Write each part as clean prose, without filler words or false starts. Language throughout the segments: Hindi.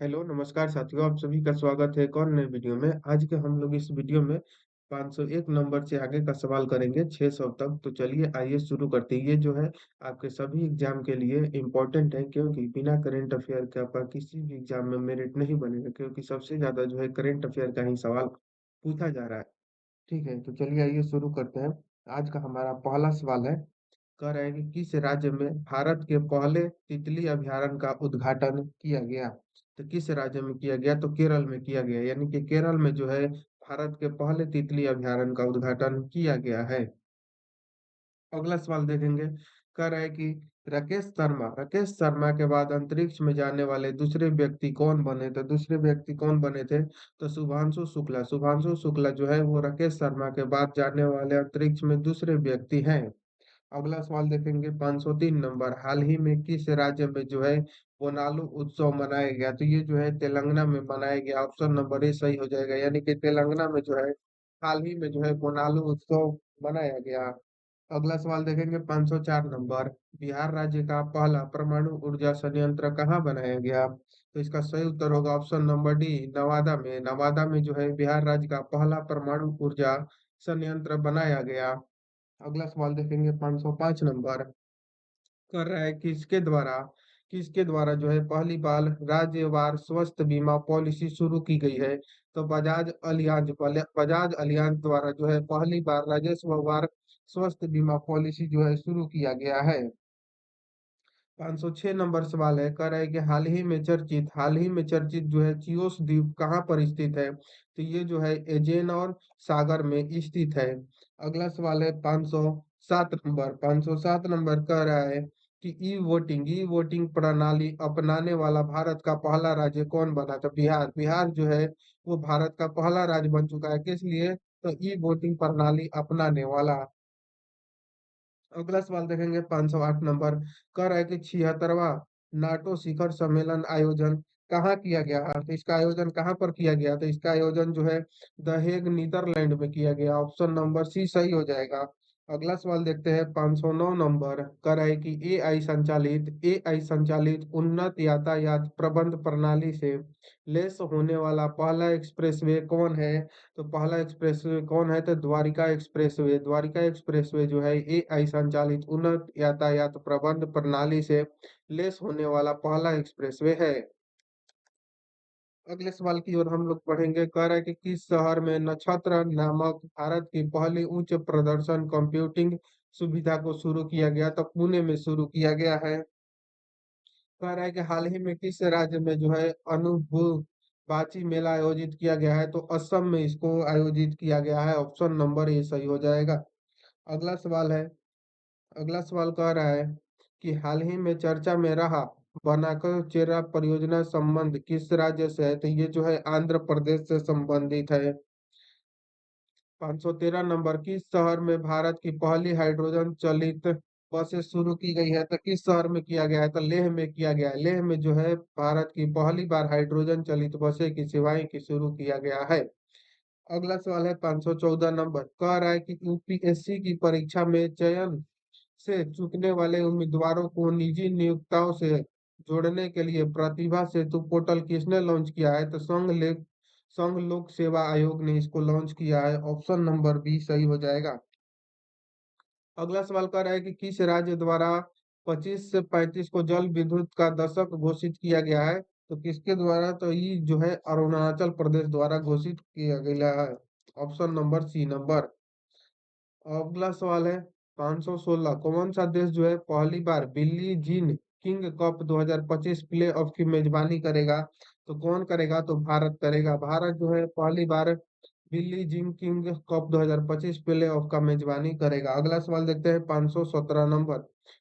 हेलो, नमस्कार साथियों, आप सभी का स्वागत है एक और नए वीडियो में। आज के हम लोग इस वीडियो में 501 नंबर से आगे का सवाल करेंगे 600 तक। तो चलिए आइए शुरू करते हैं। ये जो है आपके सभी एग्जाम के लिए इम्पोर्टेंट है, क्योंकि बिना करंट अफेयर के आपका किसी भी एग्जाम में मेरिट नहीं बनेगा, क्योंकि सबसे ज़्यादा जो है करंट अफेयर का ही सवाल पूछा जा रहा है। ठीक है, तो चलिए आइए शुरू करते हैं। आज का हमारा पहला सवाल है, कह रहा है कि किस राज्य में भारत के पहले तितली अभयारण्य का उद्घाटन किया गया। तो किस राज्य में किया गया, तो केरल में किया गया, यानी कि केरल में जो है भारत के पहले तितली अभयारण्य का उद्घाटन किया गया है। अगला सवाल देखेंगे, कह रहा है कि राकेश शर्मा के बाद अंतरिक्ष में जाने वाले दूसरे व्यक्ति कौन बने थे। दूसरे व्यक्ति कौन बने थे, तो शुभांशु शुक्ला जो है वो राकेश शर्मा के बाद जाने वाले अंतरिक्ष में दूसरे व्यक्ति हैं। अगला सवाल देखेंगे 503 नंबर, हाल ही में किस राज्य में जो है बोनालू उत्सव मनाया गया। तो ये जो है तेलंगाना में मनाया गया। ऑप्शन नंबर ए सही हो जाएगा, यानी कि तेलंगाना में जो है हाल ही में जो है बोनालू उत्सव मनाया गया। अगला सवाल देखेंगे 504 नंबर, बिहार राज्य का पहला परमाणु ऊर्जा संयंत्र कहाँ बनाया गया। तो इसका सही उत्तर होगा ऑप्शन नंबर डी, नवादा में। नवादा में जो है बिहार राज्य का पहला परमाणु ऊर्जा संयंत्र बनाया गया। अगला सवाल देखेंगे 505 नंबर, कर रहा है कि किसके द्वारा जो है पहली बार राज्यवार स्वास्थ्य बीमा पॉलिसी शुरू की गई है। तो बजाज अलियांज द्वारा जो है पहली बार राजस्व स्वास्थ्य बीमा पॉलिसी जो है शुरू किया गया है। 506 नंबर सवाल है, कह रहा है कि हाल ही में चर्चित जो है चियोस द्वीप कहाँ पर स्थित है। तो ये जो है एजेन और सागर में स्थित है। अगला सवाल है 507 नंबर कह रहा है कि ई वोटिंग प्रणाली अपनाने वाला भारत का पहला राज्य कौन बना। तो बिहार जो है वो भारत का पहला राज्य बन चुका है। किस लिए, तो ई वोटिंग प्रणाली अपनाने वाला। अगला सवाल देखेंगे 508 नंबर, कह रहा है कि 76वां नाटो शिखर सम्मेलन आयोजन कहाँ किया गया है। तो इसका आयोजन कहाँ पर किया गया, तो इसका आयोजन जो है द हेग नीदरलैंड में किया गया। ऑप्शन नंबर सी सही हो जाएगा। अगला सवाल देखते हैं 509 नंबर, कह रहा है कि एआई संचालित उन्नत यातायात प्रबंध प्रणाली से लेस होने वाला पहला एक्सप्रेसवे कौन है। तो पहला एक्सप्रेसवे कौन है, तो द्वारिका एक्सप्रेसवे जो है एआई संचालित उन्नत यातायात प्रबंध प्रणाली से लेस होने वाला पहला एक्सप्रेसवे है। अगले सवाल की ओर हम लोग पढ़ेंगे, कह रहा है कि किस शहर में नक्षत्र नामक भारत की पहली उच्च प्रदर्शन कंप्यूटिंग सुविधा को शुरू किया गया। तो पुणे में शुरू किया गया है। कह रहा है कि हाल ही में किस राज्य में जो है अनुभूबाची मेला आयोजित किया गया है। तो असम में इसको आयोजित किया गया है। ऑप्शन नंबर ए सही हो जाएगा। अगला सवाल है, अगला सवाल कह रहा है कि हाल ही में चर्चा में रहा बनाकर चेरा परियोजना संबंध किस राज्य से है। तो ये जो है आंध्र प्रदेश से संबंधित है। 513 नंबर, किस शहर में भारत की पहली हाइड्रोजन चलित बसें शुरू की गई है। तो किस शहर में किया गया है, तो लेह में किया गया है। लेह में जो है भारत की पहली बार हाइड्रोजन चलित बसें की सेवाएं की शुरू किया गया है। अगला सवाल है 514 नंबर, कह रहा है कि यूपीएससी की परीक्षा में चयन से चूकने वाले उम्मीदवारों को निजी नियोक्ताओं से जोड़ने के लिए प्रतिभा सेतु पोर्टल किसने लॉन्च किया है। तो संघ लोक सेवा आयोग ने इसको लॉन्च किया है। ऑप्शन नंबर बी सही हो जाएगा। अगला सवाल कर रहा है कि किस राज्य द्वारा 25 से 35 को जल विद्युत का दशक घोषित किया गया है। तो किसके द्वारा, तो ये जो है अरुणाचल प्रदेश द्वारा घोषित किया गया है। Option number C number. अगला सवाल है 516, कौन सा देश जो है पहली बार बिल्ली Jean King cup 2025 play of की मेजबानी करेगा। तो कौन करेगा, तो भारत करेगा। भारत जो है पहली बार बिल्ली Jean King cup 2025 play of का मेजबानी करेगा। अगला सवाल देखते हैं 517 नंबर,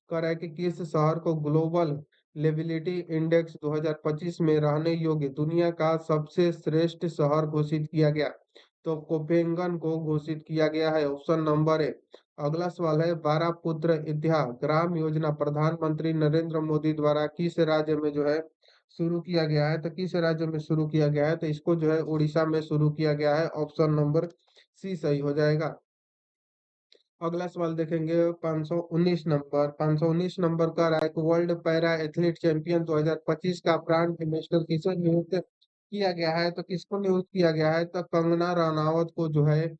कह रहा है कि किस शहर को ग्लोबल लेबिलिटी इंडेक्स 2025 में रहने योग्य दुनिया का सबसे श्रेष्ठ शहर घोषित किया गया। तो कोपेंगन को घोषित किया गया है। Option number A. अगला सवाल है 12 पुत्र इत्याग ग्राम योजना प्रधानमंत्री नरेंद्र मोदी द्वारा किस राज्य में जो है शुरू किया गया है। तो किस राज्य में शुरू किया गया है, तो इसको जो है उड़ीसा में शुरू किया गया है। ऑप्शन नंबर सी सही हो जाएगा। अगला सवाल देखेंगे 519 नंबर। 519 नंबर का रहा है कि वर्ल्ड पैरा एथलीट चैंपियन 2025 का ब्रांड एम्बेसडर किसे नियुक्त किया गया है? तो किसको नियुक्त किया गया है? तो कंगना रनावत को जो है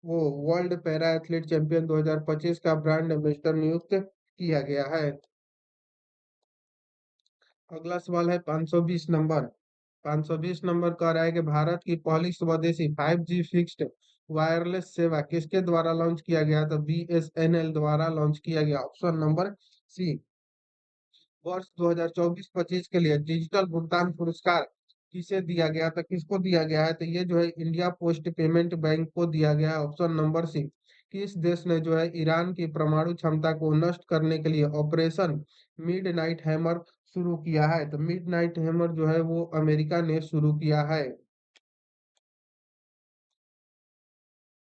वो वर्ल्ड पैरा एथलीट चैंपियन 2025 का ब्रांड एम्बेसडर नियुक्त किया गया है। अगला सवाल है 520 नंबर। 520 नंबर कह रहा है कि भारत की पहली स्वदेशी 5G फिक्स्ड वायरलेस सेवा किसके द्वारा लॉन्च किया गया? तो BSNL द्वारा लॉन्च किया गया। Option number C. वर्ष 2024-25 के लिए डिजिटल भुगतान पुरस्कार किसे दिया गया था? किसको दिया गया है? तो ये जो है इंडिया पोस्ट पेमेंट बैंक को दिया गया है। Option number C. किस देश ने जो है ईरान की परमाणु क्षमता को नष्ट करने के लिए ऑपरेशन मिडनाइट हैमर शुरू किया है? तो मिडनाइट हैमर जो है वो अमेरिका ने शुरू किया है।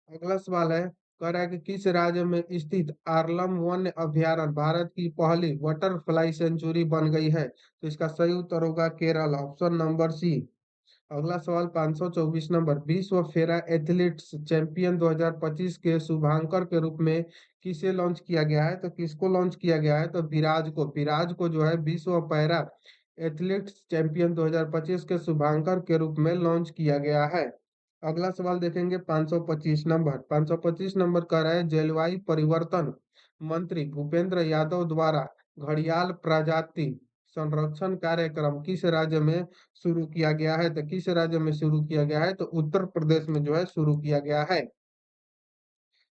अगला सवाल है, कह रहा है कि किस राज्य में स्थित आर्लम वन्य अभयारण्य भारत की पहली बटरफ्लाई सेंचुरी बन गई है? तो इसका सही उत्तर होगा केरल। Option number C. अगला सवाल 524 नंबर। विश्व फेरा एथलीट्स चैंपियन 2025 के शुभांकर के रूप में किसे लॉन्च किया गया है? तो किसको लॉन्च किया गया है? तो विराज को। विराज को जो है विश्व पैरा एथलीट्स चैंपियन 2025 के शुभांकर के रूप में लॉन्च किया गया है। अगला सवाल देखेंगे 525 नंबर। 525 नंबर कह रहा है जलवायु परिवर्तन मंत्री भूपेंद्र यादव द्वारा घड़ियाल प्रजाति संरक्षण कार्यक्रम किस राज्य में शुरू किया गया है? तो किस राज्य में शुरू किया गया है? तो उत्तर प्रदेश में जो है शुरू किया गया है।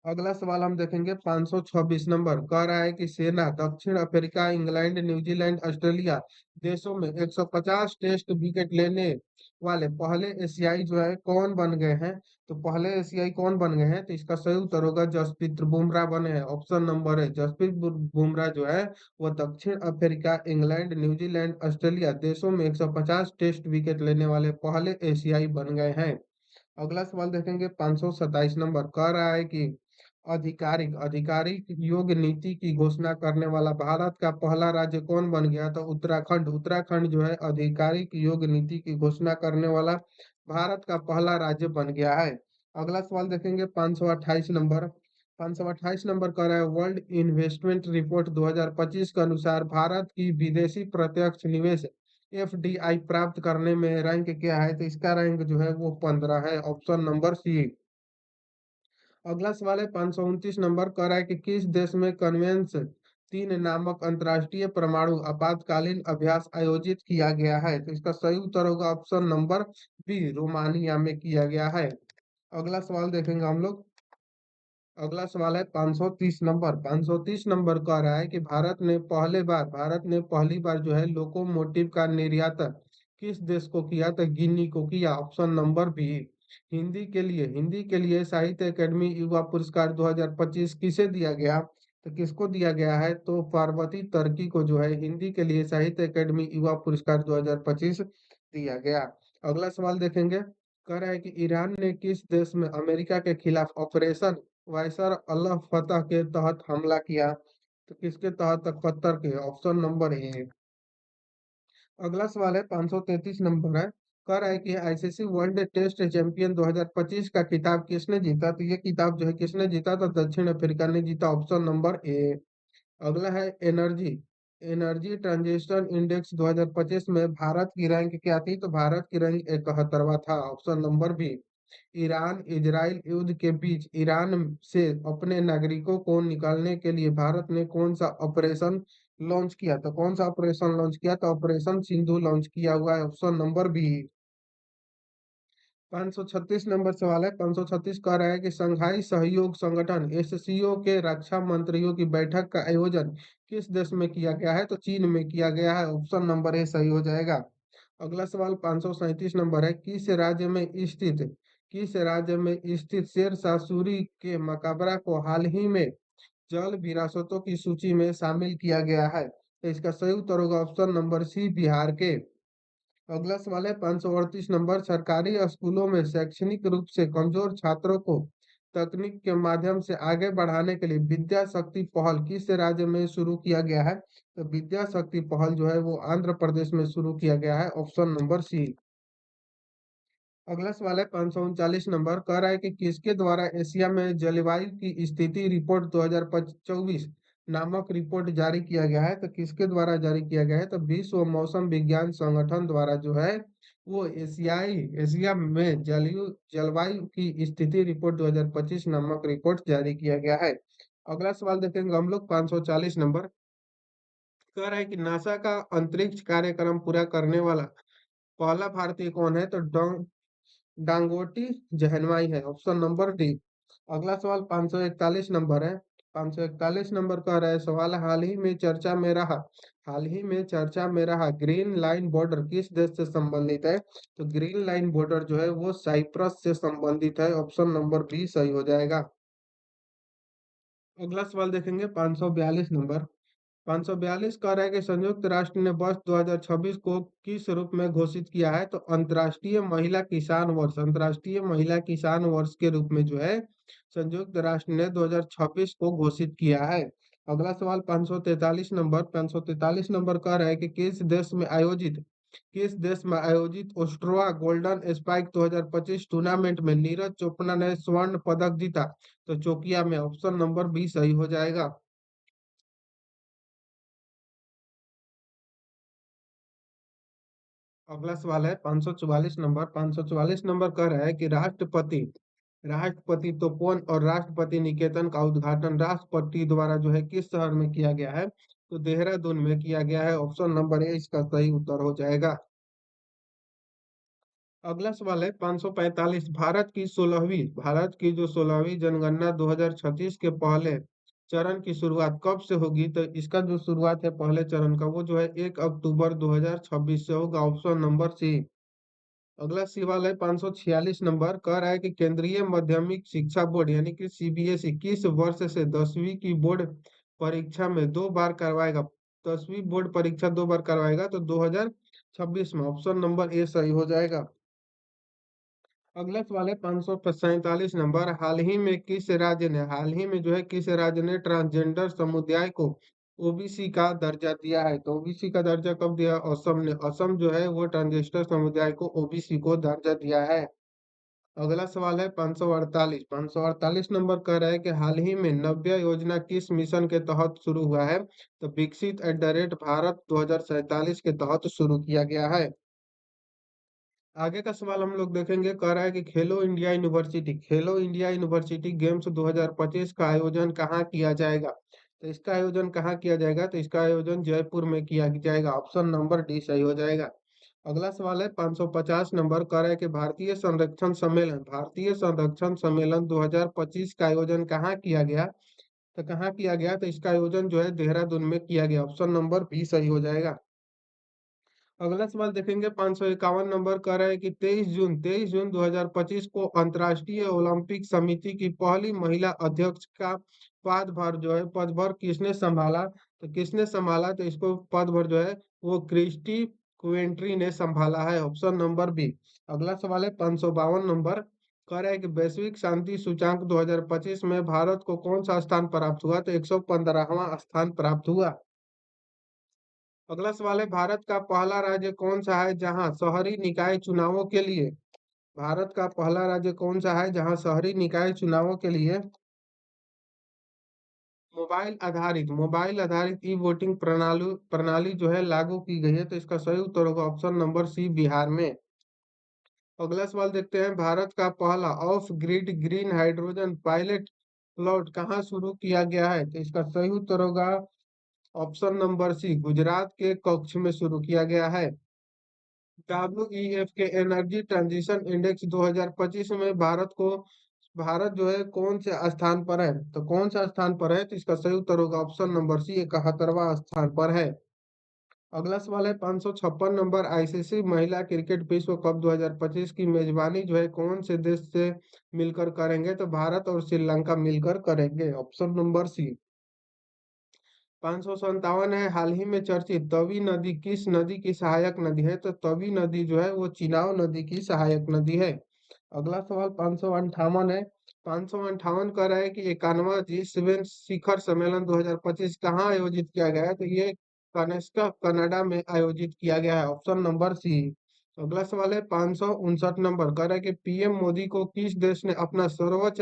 अगला सवाल हम देखेंगे 526 नंबर। कह रहा है कि सेना दक्षिण अफ्रीका, इंग्लैंड, न्यूजीलैंड, ऑस्ट्रेलिया देशों में 150 टेस्ट विकेट लेने वाले पहले एशियाई जो है कौन बन गए हैं? तो पहले एशियाई कौन बन गए हैं? तो इसका सही उत्तर होगा जसप्रीत बुमराह बने हैं। ऑप्शन नंबर है जसप्रीत बुमराह जो है वो दक्षिण अफ्रीका, इंग्लैंड, न्यूजीलैंड, ऑस्ट्रेलिया देशों में 150 टेस्ट विकेट लेने वाले पहले एशियाई बन गए हैं। अगला सवाल देखेंगे 527 नंबर। कह रहा है कि आधिकारिक आधिकारिक योग नीति की घोषणा करने वाला भारत का पहला राज्य कौन बन गया? तो उत्तराखंड। उत्तराखंड जो है आधिकारिक योग नीति की घोषणा करने वाला भारत का पहला राज्य बन गया है। अगला सवाल देखेंगे 528 नंबर। 528 नंबर कह रहा है वर्ल्ड इन्वेस्टमेंट रिपोर्ट 2025 के अनुसार भारत की विदेशी प्रत्यक्ष निवेश FDI प्राप्त करने में रैंक क्या है? तो इसका रैंक जो है वो 15 है। Option number C. अगला सवाल है 529 नंबर। कह रहा है कि किस देश में कन्वेंस 3 नामक अंतर्राष्ट्रीय परमाणु आपातकालीन अभ्यास आयोजित किया गया है? तो इसका सही उत्तर होगा ऑप्शन नंबर बी। रोमानिया में किया गया है। अगला सवाल देखेंगे हम लोग। अगला सवाल है 530 नंबर। 530 नंबर कह रहा है कि भारत ने पहली बार जो है लोकोमोटिव का निर्यात किस देश को किया? तो गिनी को किया। Option number B. हिंदी के लिए साहित्य अकेडमी युवा पुरस्कार 2025 किसे दिया गया? तो किसको दिया गया है? तो पार्वती तर्की को जो है हिंदी के लिए साहित्य अकेडमी युवा पुरस्कार 2025 दिया गया। अगला सवाल देखेंगे। कह रहा है कि ईरान ने किस देश में अमेरिका के खिलाफ ऑपरेशन वायसर अल फतह के तहत हमला किया? तो किसके तहत? कतर के। Option number A. अगला सवाल है 533 नंबर है। कह रहा है कि आईसीसी वर्ल्ड टेस्ट चैंपियन 2025 का खिताब किसने जीता? तो ये खिताब जो है किसने जीता? तो दक्षिण अफ्रीका ने जीता। Option number A. अगला है एनर्जी एनर्जी ट्रांजिशन इंडेक्स 2025 में भारत की रैंक क्या थी? तो भारत की रैंक 71वां था। Option number B. Iran Israel युद्ध के बीच ईरान से अपने नागरिकों को निकालने के लिए भारत ने कौन सा ऑपरेशन लॉन्च किया? तो कौन सा ऑपरेशन लॉन्च किया? तो ऑपरेशन सिंधु लॉन्च किया हुआ है। Option number B. 536 नंबर सवाल है। 536 कह रहा है कि शंघाई सहयोग संगठन SCO के रक्षा मंत्रियों की बैठक का आयोजन किस देश में किया गया है? तो चीन में किया गया है। ऑप्शन नंबर ए सही हो जाएगा। अगला सवाल 537 नंबर है। किस राज्य में स्थित शेरशाह सूरी के मकबरा को हाल ही में जल विरासतों की सूची में शामिल किया गया है? तो इसका सही उत्तर होगा ऑप्शन नंबर सी बिहार के। अगला सवाल है 538 नंबर। सरकारी स्कूलों में शैक्षणिक रूप से कमजोर छात्रों को तकनीक के माध्यम से आगे बढ़ाने के लिए विद्या शक्ति पहल किस राज्य में शुरू किया गया है? तो विद्या शक्ति पहल जो है वो आंध्र प्रदेश में शुरू किया गया है। Option number C. अगला सवाल है 539 नंबर, कह रहा है कि किसके द्वारा एशिया में जलवायु की स्थिति रिपोर्ट 2024 नामक रिपोर्ट जारी किया गया है। तो किसके द्वारा जारी किया गया है? तो विश्व मौसम विज्ञान संगठन द्वारा जो है वो एशिया में जलवायु की स्थिति रिपोर्ट 2025 नामक रिपोर्ट जारी किया गया है। अगला सवाल देखेंगे हम लोग 540 नंबर, कह रहा है कि नासा का अंतरिक्ष कार्यक्रम पूरा करने वाला पहला भारतीय कौन है? तो डांगोटी जहनवाई है, ऑप्शन नंबर डी। अगला सवाल 541 नंबर है। 541 नंबर कह रहा है सवाल, हाल ही में चर्चा में रहा ग्रीन लाइन बॉर्डर किस देश से संबंधित है? तो ग्रीन लाइन बॉर्डर जो है वो साइप्रस से संबंधित है, ऑप्शन नंबर बी सही हो जाएगा। अगला सवाल देखेंगे 542 नंबर। 542 कह रहा है कि संयुक्त राष्ट्र ने वर्ष 2026 को किस रूप में घोषित किया है? तो अंतर्राष्ट्रीय महिला किसान वर्ष के रूप में जो है संयुक्त राष्ट्र ने 2026 को घोषित किया है। अगला सवाल 543 नंबर। 543 नंबर कह रहा है कि किस देश में आयोजित ओस्ट्रोआ गोल्डन स्पाइक 2025 टूर्नामेंट में नीरज चोपड़ा ने स्वर्ण पदक जीता? तो चोकिया में, ऑप्शन नंबर बी सही हो जाएगा। अगला सवाल है 544 नंबर। 544 नंबर कह रहा है कि राष्ट्रपति तपोवन और राष्ट्रपति निकेतन का उद्घाटन राष्ट्रपति द्वारा जो है किस शहर में किया गया है? तो देहरादून में किया गया है, ऑप्शन नंबर ए इसका सही उत्तर हो जाएगा। अगला सवाल है 545, भारत की जो 16वीं जनगणना 2036 के पहले चरण की शुरुआत कब से होगी? तो इसका जो शुरुआत है पहले चरण का वो जो है 1 अक्टूबर 2026 से होगा, ऑप्शन नंबर सी। अगला सवाल है 546 नंबर, कह रहा है कि केंद्रीय माध्यमिक शिक्षा बोर्ड यानी कि सीबीएसई किस वर्ष से 10वीं की बोर्ड परीक्षा में दो बार करवाएगा? 10वीं बोर्ड परीक्षा दो बार करवाएगा, तो 2026 में, ऑप्शन नंबर ए सही हो जाएगा। अगला सवाल है 547 नंबर, हाल ही में जो है किस राज्य ने ट्रांसजेंडर समुदाय को ओबीसी का दर्जा दिया है? तो ओबीसी का दर्जा कब दिया? असम ने। असम जो है वो ट्रांसजेंडर समुदाय को ओबीसी को दर्जा दिया है। अगला सवाल है 548। 548 नंबर कह रहा है कि हाल ही में नव्या योजना किस मिशन के तहत शुरू हुआ है? तो विकसित @भारत 2047 के तहत शुरू किया गया है। आगे का सवाल हम लोग देखेंगे, कह रहा है कि खेलो इंडिया यूनिवर्सिटी गेम्स 2025 का आयोजन कहाँ किया जाएगा? तो इसका आयोजन कहाँ किया जाएगा? तो इसका आयोजन जयपुर में किया जाएगा, ऑप्शन नंबर डी सही हो जाएगा। अगला सवाल है 550 नंबर, कह रहा है कि भारतीय संरक्षण सम्मेलन 2025 का आयोजन कहाँ किया गया? तो कहाँ किया गया? तो इसका आयोजन जो है देहरादून में किया गया, ऑप्शन नंबर बी सही हो जाएगा। अगला सवाल देखेंगे 551 नंबर, कह रहा है कि 23 जून 2025 को अंतर्राष्ट्रीय ओलंपिक समिति की पहली महिला अध्यक्ष का पदभार किसने संभाला? तो किसने संभाला? तो इसको पदभार जो है वो क्रिस्टी क्वेंट्री ने संभाला है, ऑप्शन नंबर बी। अगला सवाल है 552 नंबर, कह रहा है कि वैश्विक शांति सूचांक 2025 में भारत को कौन सा स्थान प्राप्त हुआ? तो 115वां स्थान प्राप्त हुआ। अगला सवाल है भारत का पहला राज्य कौन सा है जहां शहरी निकाय चुनावों के लिए भारत का पहला राज्य कौन सा है जहां शहरी निकाय चुनावों के लिए मोबाइल आधारित ई वोटिंग प्रणाली जो है लागू की गई है? तो इसका सही उत्तर होगा ऑप्शन नंबर सी, बिहार में। अगला सवाल देखते हैं, भारत का पहला of grid green hydrogen pilot plot कहाँ शुरू किया गया है? तो इसका सही उत्तर होगा ऑप्शन नंबर सी, गुजरात के कच्छ में शुरू किया गया है। WEF के एनर्जी ट्रांजिशन इंडेक्स 2025 में भारत जो है कौन से स्थान पर है? तो कौन सा स्थान पर है? तो इसका सही उत्तर होगा ऑप्शन नंबर सी, 71वां स्थान पर है। अगला सवाल है 556 नंबर, आईसीसी महिला क्रिकेट विश्व कप 2025 की मेजबानी जो है कौन से देश से मिलकर करेंगे? तो भारत और श्रीलंका मिलकर करेंगे, ऑप्शन नंबर सी। 557 है, हाल ही में चर्चित तवी नदी किस नदी की सहायक नदी है? तो तवी नदी जो है वो चिनाव नदी की सहायक नदी है। अगला सवाल 558 है। 558 कह रहा है कि 91वां G7 शिखर सम्मेलन 2025 कहाँ आयोजित किया गया है? तो ये कनाडा में आयोजित किया गया है, ऑप्शन नंबर सी। अगला सवाल है 559 नंबर, कह रहा है कि पीएम मोदी को किस देश ने अपना सर्वोच्च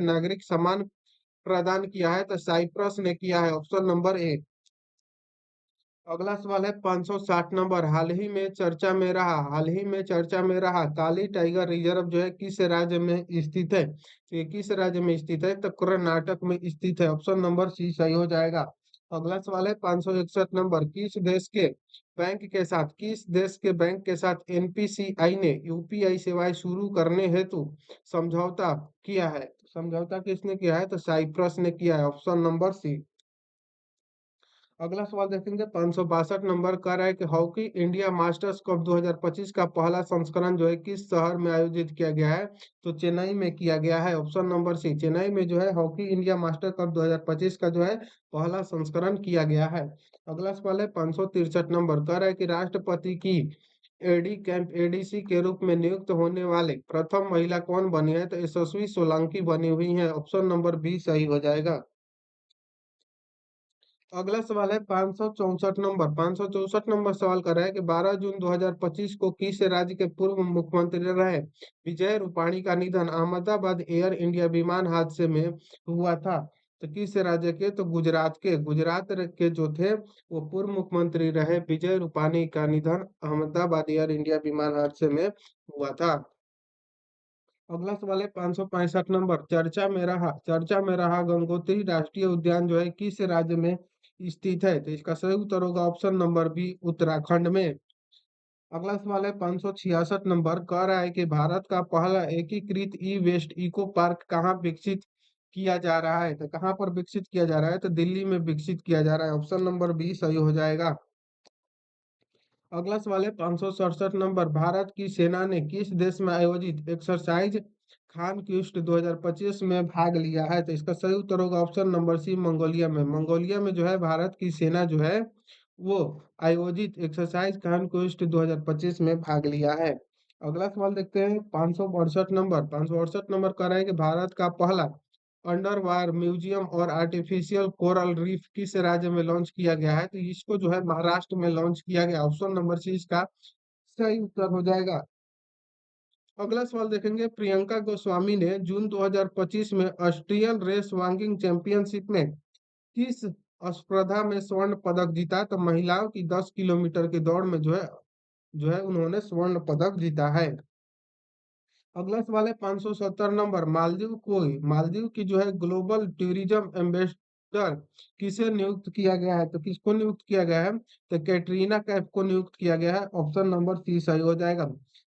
नागरिक सम्मान प्रदान किया है? तो साइप्रस ने किया है, ऑप्शन नंबर ए। अगला सवाल है 560 नंबर, हाल ही में चर्चा में रहा काली टाइगर रिजर्व जो है किस राज्य में स्थित है? तो ये किस राज्य में स्थित है? तो कर्नाटक में स्थित है, ऑप्शन नंबर सी सही हो जाएगा। अगला सवाल है 561 नंबर, किस देश के बैंक के साथ एनपीसीआई ने यूपीआई सेवाएं शुरू करने हेतु समझौता किया है? समझौता किसने किया है? तो साइप्रस ने किया है, ऑप्शन नंबर सी। अगला सवाल देखेंगे 562 नंबर, कह रहा है कि हॉकी इंडिया मास्टर्स कप 2025 का पहला संस्करण जो है किस शहर में आयोजित किया गया है? तो चेन्नई में किया गया है, ऑप्शन नंबर सी। चेन्नई में जो है हॉकी इंडिया मास्टर कप 2025 का जो है पहला संस्करण किया गया है। अगला सवाल है 563 नंबर, कह रहा है कि राष्ट्रपति की एडीसी के रूप में नियुक्त होने वाले प्रथम महिला कौन बनी है? तो यशस्वी सोलंकी बनी हुई है, ऑप्शन नंबर बी सही हो जाएगा। अगला सवाल है 564 नंबर सवाल कर रहा है कि 12 जून 2025 को किस राज्य के पूर्व मुख्यमंत्री रहे विजय रूपाणी का निधन अहमदाबाद एयर इंडिया विमान हादसे में हुआ था? तो किस राज्य के? तो गुजरात के जो थे वो पूर्व मुख्यमंत्री रहे विजय रूपाणी का निधन अहमदाबाद एयर इंडिया विमान हादसे में हुआ था। अगला सवाल है 565 नंबर, चर्चा में रहा गंगोत्री राष्ट्रीय उद्यान जो है किस राज्य में स्थित है? तो इसका सही उत्तर होगा ऑप्शन नंबर बी, उत्तराखंड में। अगला सवाल है 566 नंबर, कह रहा है कि भारत का पहला एकीकृत ई वेस्ट इको पार्क कहाँ विकसित किया जा रहा है? तो कहाँ पर विकसित किया जा रहा है? तो दिल्ली में विकसित किया जा रहा है, ऑप्शन नंबर बी सही हो जाएगा। अगला सवाल है 567 नंबर, भारत की सेना ने किस देश में आयोजित एक्सरसाइज खान क्विस्ट 2025 में भाग लिया है? तो इसका सही उत्तर होगा ऑप्शन नंबर सी, मंगोलिया में। मंगोलिया में जो है भारत की सेना जो है वो आयोजित एक्सरसाइज खान क्विस्ट 2025 में भाग लिया है। अगला सवाल देखते हैं 568 नंबर कह रहा है कि भारत का पहला अंडर वाटर म्यूजियम और आर्टिफिशियल कोरल रीफ किस राज्य में लॉन्च किया गया है? तो इसको जो है महाराष्ट्र में लॉन्च किया गया, ऑप्शन नंबर सी इसका सही उत्तर हो जाएगा। अगला सवाल देखेंगे, प्रियंका गोस्वामी ने जून 2025 में ऑस्ट्रियन रेस वाकिंग चैंपियनशिप में किस स्पर्धा में स्वर्ण पदक जीता? तो महिलाओं की 10 किलोमीटर की दौड़ में जो है उन्होंने स्वर्ण पदक जीता है। अगला सवाल है 570 नंबर, मालदीव की जो है ग्लोबल टूरिज्म एम्बेसडर किसे नियुक्त किया गया है? तो किसको नियुक्त किया गया है? तो कैटरीना कैफ को नियुक्त किया गया है, ऑप्शन नंबर सी सही हो जाएगा।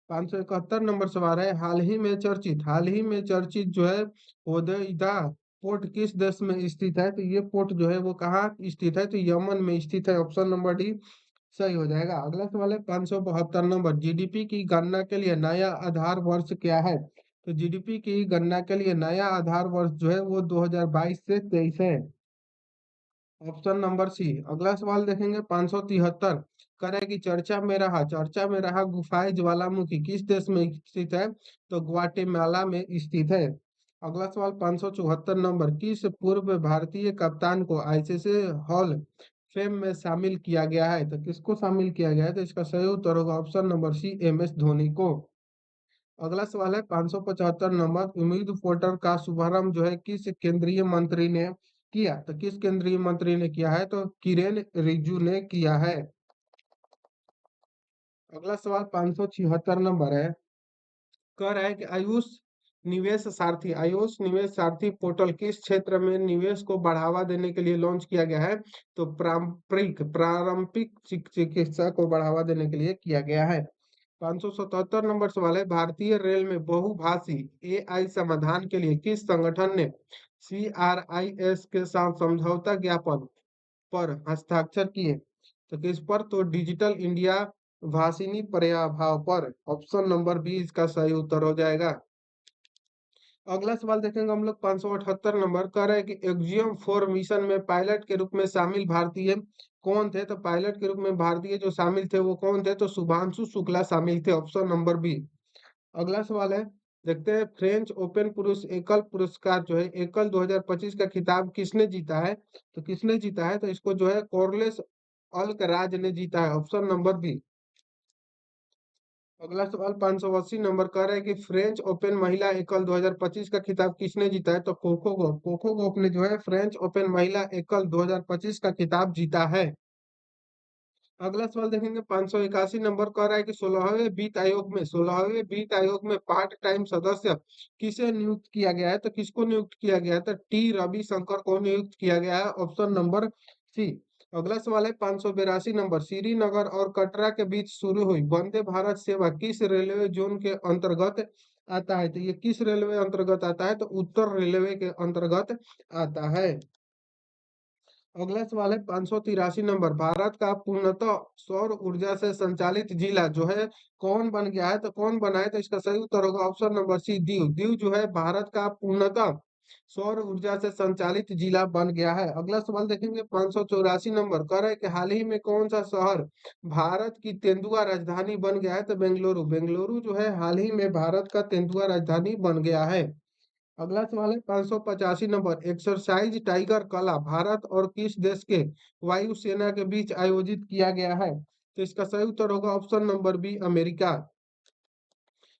571 नंबर सवाल है, हाल ही में चर्चित जो है होदेइदा पोर्ट किस देश में स्थित है? तो ये पोर्ट जो है वो कहाँ स्थित है? तो यमन में स्थित है, ऑप्शन नंबर डी सही हो जाएगा। अगला सवाल है 572 नंबर, जीडीपी की गणना के लिए नया आधार वर्ष क्या है? तो जीडीपी की गणना के लिए नया आधार वर्ष जो है वो 2022 से 23 है, ऑप्शन नंबर सी। अगला सवाल देखेंगे 573, करे कि चर्चा में रहा गुफाएं ज्वालामुखी किस देश में स्थित है? तो ग्वाटेमाला में स्थित है। अगला सवाल 574 नंबर, किस पूर्व भारतीय कप्तान को आईसीसी हॉल फेम में शामिल किया गया है? तो किसको शामिल किया गया है? तो इसका सही उत्तर होगा option number C, M S Dhoni को। अगला सवाल है 575 नंबर, उम्मीद पोर्टल का शुभारंभ जो है किस केंद्रीय मंत्री ने किया? तो किस केंद्रीय मंत्री ने किया है? तो किरेन रिजिजू ने किया है। अगला सवाल 576 नंबर है, कह रहा है कि आयुष निवेश सारथी पोर्टल किस क्षेत्र में निवेश को बढ़ावा देने के लिए लॉन्च किया गया है? तो प्रारंभिक चिकित्सा को बढ़ावा देने के लिए किया गया है। 577 नंबर सवाल है, भारतीय रेल में बहुभाषी एआई समाधान के लिए किस संगठन ने सीआरआईएस के साथ समझौता ज्ञापन पर हस्ताक्षर किए? तो किस पर? तो डिजिटल इंडिया भाषिनी प्रभाव पर, ऑप्शन नंबर बी इसका सही उत्तर हो जाएगा। अगला सवाल देखेंगे हम लोग 578 नंबर, कह रहे हैं कि एक्जियम 4 मिशन में पायलट के रूप में शामिल भारतीय कौन थे? तो पायलट के रूप में भारतीय जो शामिल थे वो कौन थे? तो शुभांशु शुक्ला शामिल थे, ऑप्शन नंबर बी। अगला सवाल है, देखते हैं फ्रेंच ओपन पुरुष एकल पुरस्कार जो है एकल 2025 का खिताब किसने जीता है? तो किसने जीता है? तो इसको जो है कोर्लेस अल्कराज ने जीता है, ऑप्शन नंबर बी। अगला सवाल 580 नंबर कह रहा है कि फ्रेंच ओपन महिला एकल 2025 का खिताब किसने जीता है? तो कोको गॉफ ने जो है फ्रेंच ओपन महिला एकल 2025 का खिताब जीता है। अगला सवाल देखेंगे 581 नंबर कह रहा है कि 16वें वित्त आयोग में पार्ट टाइम सदस्य किसे नियुक्त किया गया है? तो किसको नियुक्त किया गया है? तो टी रविशंकर को नियुक्त किया गया है, ऑप्शन नंबर सी। अगला सवाल है 582 नंबर, श्रीनगर और कटरा के बीच शुरू हुई वंदे भारत सेवा किस रेलवे जोन के अंतर्गत आता है? तो ये किस रेलवे अंतर्गत आता है? तो उत्तर रेलवे के अंतर्गत आता है। अगला सवाल है 583 नंबर, भारत का पूर्णतः सौर ऊर्जा से संचालित जिला जो है कौन बन गया है? तो कौन बना है? तो इसका सही उत्तर होगा option number C, Diu. Diu जो है भारत का पूर्णतः सौर ऊर्जा से संचालित जिला बन गया है। अगला सवाल देखेंगे 584 नंबर, कह रहा है कि हाल ही में कौन सा शहर भारत की तेंदुआ राजधानी बन गया है? तो बेंगलुरु। बेंगलुरु जो है हाल ही में भारत का तेंदुआ राजधानी बन गया है। अगला सवाल है 585 नंबर, एक्सरसाइज टाइगर कला भारत और किस देश के वायुसेना के बीच आयोजित किया गया है? तो इसका सही उत्तर होगा ऑप्शन नंबर बी, अमेरिका।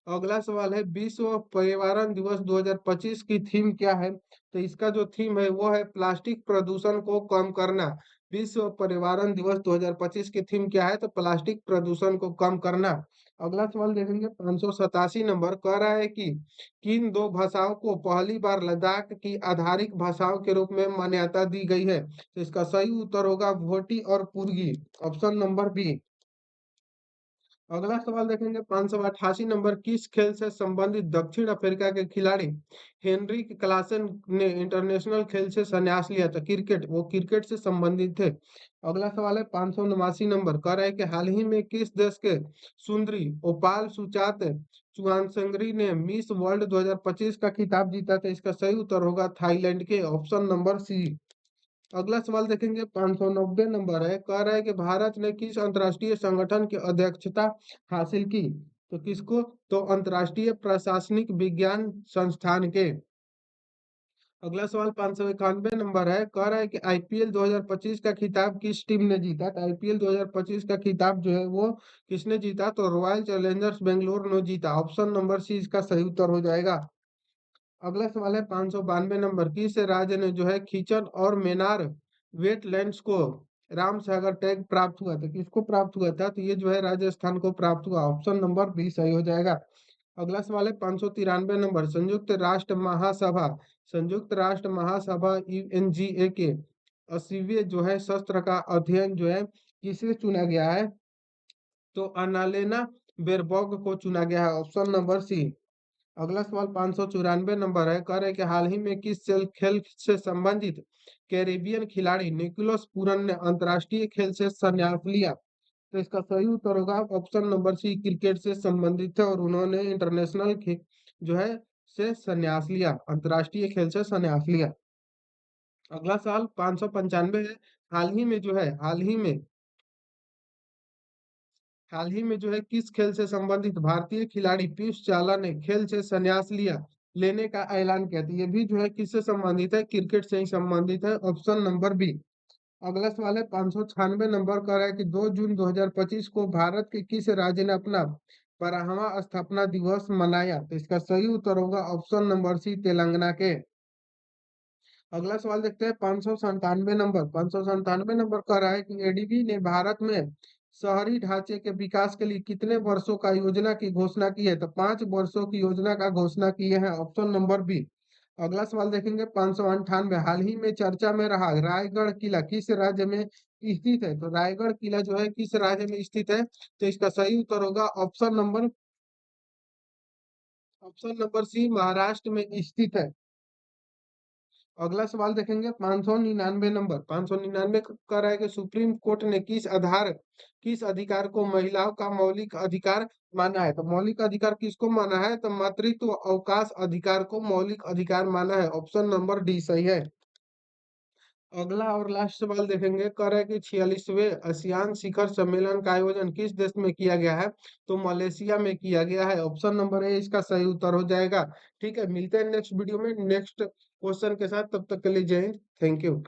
अगला सवाल है विश्व पर्यावरण दिवस 2025 की थीम क्या है? तो इसका जो थीम है वो है प्लास्टिक प्रदूषण को कम करना। विश्व पर्यावरण दिवस 2025 की थीम क्या है? तो प्लास्टिक प्रदूषण को कम करना। अगला सवाल देखेंगे 587 नंबर, कह रहा है कि किन दो भाषाओं को पहली बार लद्दाख की आधारिक भाषाओं के रूप में मान्यता दी गई है? तो इसका सही उत्तर होगा भोटी और पुर्गी, ऑप्शन नंबर बी। अगला सवाल देखेंगे 588 नंबर, किस खेल से संबंधित दक्षिण अफ्रीका के खिलाड़ी हेनरिक क्लासन ने इंटरनेशनल खेल से संन्यास लिया था? क्रिकेट, वो क्रिकेट से संबंधित थे। अगला सवाल है 589 नंबर, कह रहा है कि हाल ही में किस देश के सुंदरी ओपाल सुचात चुआनसंगरी ने मिस वर्ल्ड 2025 का खिताब जीता था? इसका सही उत्तर होगा थाईलैंड के, ऑप्शन नंबर सी। अगला सवाल देखेंगे 590 नंबर है, कह रहा है कि भारत ने किस अंतर्राष्ट्रीय संगठन की अध्यक्षता हासिल की? तो किसको? तो अंतर्राष्ट्रीय प्रशासनिक विज्ञान संस्थान के। अगला सवाल 591 नंबर है, कह रहा है कि आईपीएल 2025 का खिताब किस टीम ने जीता? तो आईपीएल 2025 का खिताब जो है वो किसने जीता? तो रॉयल चैलेंजर्स बेंगलोर ने जीता, ऑप्शन नंबर सी इसका सही उत्तर हो जाएगा। अगला सवाल है 592 नंबर, किस राज्य ने जो है खीचन और मेनार वेटलैंड्स को रामसागर टैग प्राप्त हुआ था? किसको प्राप्त हुआ था? तो ये जो है राजस्थान को प्राप्त हुआ, ऑप्शन नंबर बी सही हो जाएगा। अगला सवाल है 593 नंबर, संयुक्त राष्ट्र महासभा यूएनजीए के 80वें जो है सत्र का अध्ययन जो है किसे चुना गया है? तो अन्नालेना बेरबॉग को चुना गया है, ऑप्शन नंबर सी। अगला सवाल 594 नंबर है, कह रहे हैं कि हाल ही में किस खेल से संबंधित कैरेबियन खिलाड़ी निकोलस पूरन ने अंतर्राष्ट्रीय खेल से संन्यास लिया? तो इसका सही उत्तर होगा ऑप्शन नंबर सी, क्रिकेट से संबंधित है और उन्होंने इंटरनेशनल जो है से संन्यास लिया, अंतर्राष्ट्रीय खेल से संन्यास लिया। अगला सवाल 595 है, हाल ही में जो है हाल ही में जो है किस खेल से संबंधित भारतीय खिलाड़ी पीयूष चावला ने खेल से संन्यास लेने का ऐलान किया था? ये भी जो है किससे संबंधित है? क्रिकेट से ही संबंधित है, ऑप्शन नंबर बी। अगला सवाल है 596 नंबर, का है कि 2 जून 2025 को भारत के किस राज्य ने अपना 12वां स्थापना दिवस मनाया? तो इसका सही उत्तर होगा ऑप्शन नंबर सी, तेलंगाना के। अगला सवाल देखते हैं 597 नंबर कह रहा है कि एडीबी ने भारत में शहरी ढांचे के विकास के लिए कितने वर्षों का योजना की घोषणा की है? तो 5 वर्षों की योजना का घोषणा किए हैं, ऑप्शन नंबर बी। अगला सवाल देखेंगे 598, हाल ही में चर्चा में रहा रायगढ़ किला किस राज्य में स्थित है? तो रायगढ़ किला जो है किस राज्य में स्थित है? तो इसका सही उत्तर होगा ऑप्शन नंबर सी, महाराष्ट्र में स्थित है। अगला सवाल देखेंगे 599 नंबर, 599 कह रहा है कि सुप्रीम कोर्ट ने किस अधिकार को महिलाओं का मौलिक अधिकार माना है? तो मौलिक अधिकार किसको माना है? तो मातृत्व अवकाश अधिकार को मौलिक अधिकार माना है, ऑप्शन नंबर डी सही है। अगला और लास्ट सवाल देखेंगे, कह रहा है कि 46वें आसियान शिखर सम्मेलन का आयोजन किस देश में किया गया है? तो मलेशिया में किया गया है, ऑप्शन नंबर ए इसका सही उत्तर हो जाएगा। ठीक है, मिलते हैं नेक्स्ट वीडियो में नेक्स्ट क्वेश्चन के साथ, तब तक के लिए जय हिंद, थैंक यू।